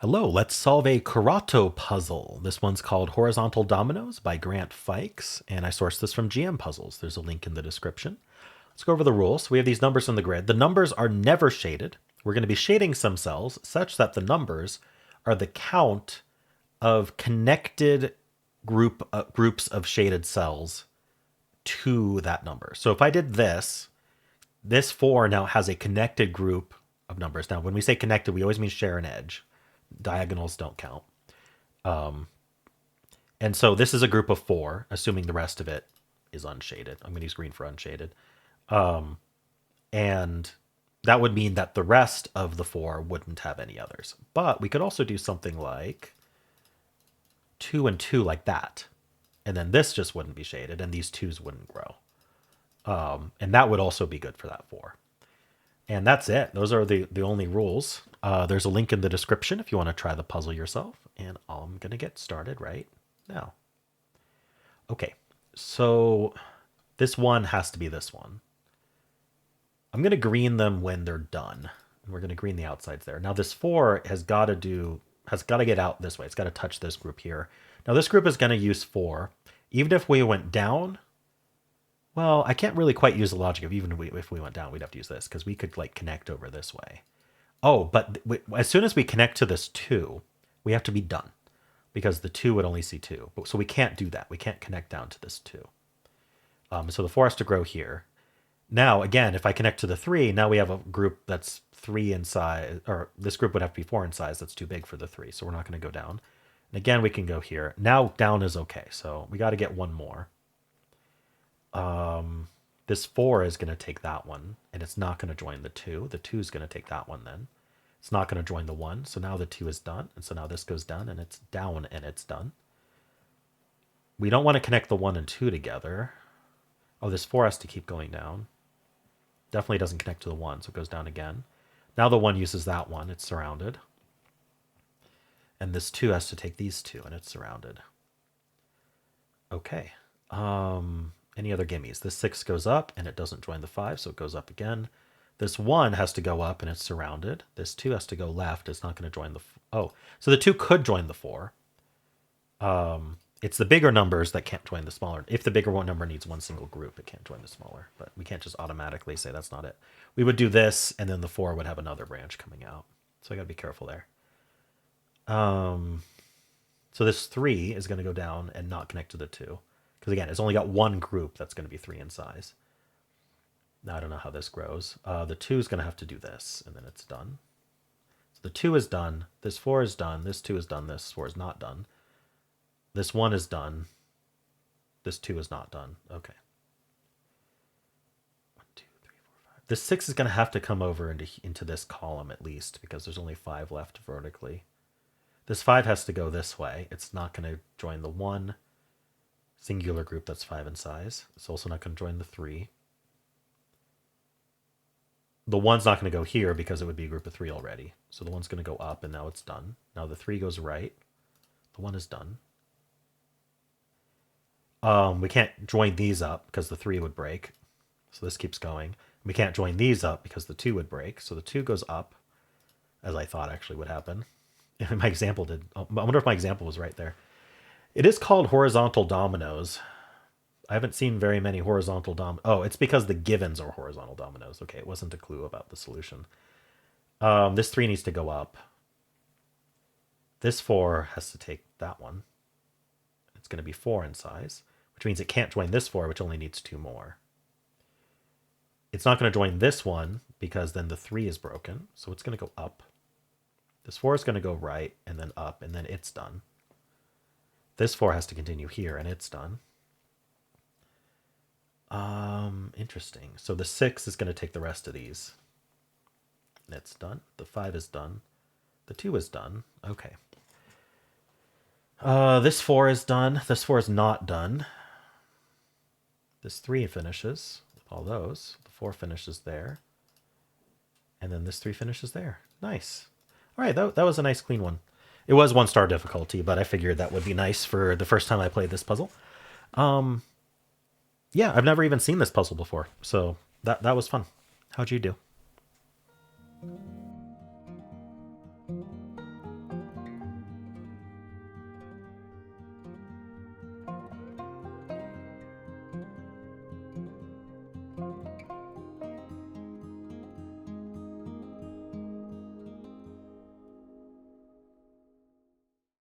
Hello, let's solve a Kurotto puzzle. This one's called Horizontal Dominoes by Grant Fikes, and I sourced this from GM Puzzles. There's a link in the description. Let's go over the rules. We have these numbers on the grid. The numbers are never shaded. We're going to be shading some cells such that the numbers are the count of connected groups of shaded cells to that number. So if I did this 4 now has a connected group of numbers. Now, when we say connected, we always mean share an edge. Diagonals don't count. And so this is a group of 4, assuming the rest of it is unshaded. I'm going to use green for unshaded. And that would mean that the rest of the 4 wouldn't have any others. But we could also do something like 2 and 2 like that. And then this just wouldn't be shaded, and these 2s wouldn't grow. And that would also be good for that 4. And that's it. Those are the only rules. There's a link in the description if you want to try the puzzle yourself. And I'm going to get started right now. Okay, so this one has to be this one. I'm going to green them when they're done. And we're going to green the outsides there. Now this 4 has got to get out this way. It's got to touch this group here. Now this group is going to use 4. Even if we went down, well, I can't really quite use the logic of even if we went down, we'd have to use this because we could like connect over this way. Oh, but as soon as we connect to this 2, we have to be done because the 2 would only see 2. So we can't do that. We can't connect down to this 2. So the 4 has to grow here. Now, again, if I connect to the 3, now we have a group that's 3 in size, or this group would have to be 4 in size. That's too big for the 3, so we're not going to go down. And again, we can go here. Now down is okay, so we got to get one more. This 4 is going to take that one, and it's not going to join the 2. The 2 is going to take that one then. It's not going to join the 1, so now the 2 is done, and so now this goes down, and it's down, and it's done. We don't want to connect the 1 and 2 together. Oh, this 4 has to keep going down. Definitely doesn't connect to the 1, so it goes down again. Now the 1 uses that one, it's surrounded. And this 2 has to take these 2, and it's surrounded. Okay. Any other gimmies? This 6 goes up, and it doesn't join the 5, so it goes up again. This 1 has to go up, and it's surrounded. This 2 has to go left. It's not going to join the... Oh, so the 2 could join the 4. It's the bigger numbers that can't join the smaller. If the bigger one number needs one single group, it can't join the smaller. But we can't just automatically say that's not it. We would do this, and then the 4 would have another branch coming out. So I got to be careful there. So this 3 is going to go down and not connect to the 2. Because again, it's only got one group that's going to be 3 in size. Now I don't know how this grows. The 2 is going to have to do this, and then it's done. So the 2 is done. This 4 is done. This 2 is done. This 4 is not done. This 1 is done. This 2 is not done. Okay. 1, 2, 3, 4, 5. This 6 is going to have to come over into this column at least because there's only 5 left vertically. This 5 has to go this way. It's not going to join the 1 singular group that's 5 in size. It's also not going to join the 3. The 1's not going to go here because it would be a group of 3 already. So the 1's going to go up, and now it's done. Now the 3 goes right. The 1 is done. We can't join these up because the 3 would break. So this keeps going. We can't join these up because the 2 would break. So the 2 goes up, as I thought actually would happen. My example did. I wonder if my example was right there. It is called horizontal dominoes. I haven't seen very many horizontal Oh, it's because the givens are horizontal dominoes. Okay, it wasn't a clue about the solution. This 3 needs to go up. This 4 has to take that one. It's going to be 4 in size, which means it can't join this 4, which only needs 2 more. It's not going to join this one because then the 3 is broken, so it's going to go up. This 4 is going to go right and then up, and then it's done. This 4 has to continue here, and it's done. Interesting. So the 6 is going to take the rest of these. And it's done. The 5 is done. The 2 is done. Okay. This 4 is done. This 4 is not done. This 3 finishes with all those. The 4 finishes there. And then this 3 finishes there. Nice. All right, that was a nice clean one. It was 1-star difficulty, but I figured that would be nice for the first time I played this puzzle. Yeah, I've never even seen this puzzle before, so that was fun. How'd you do?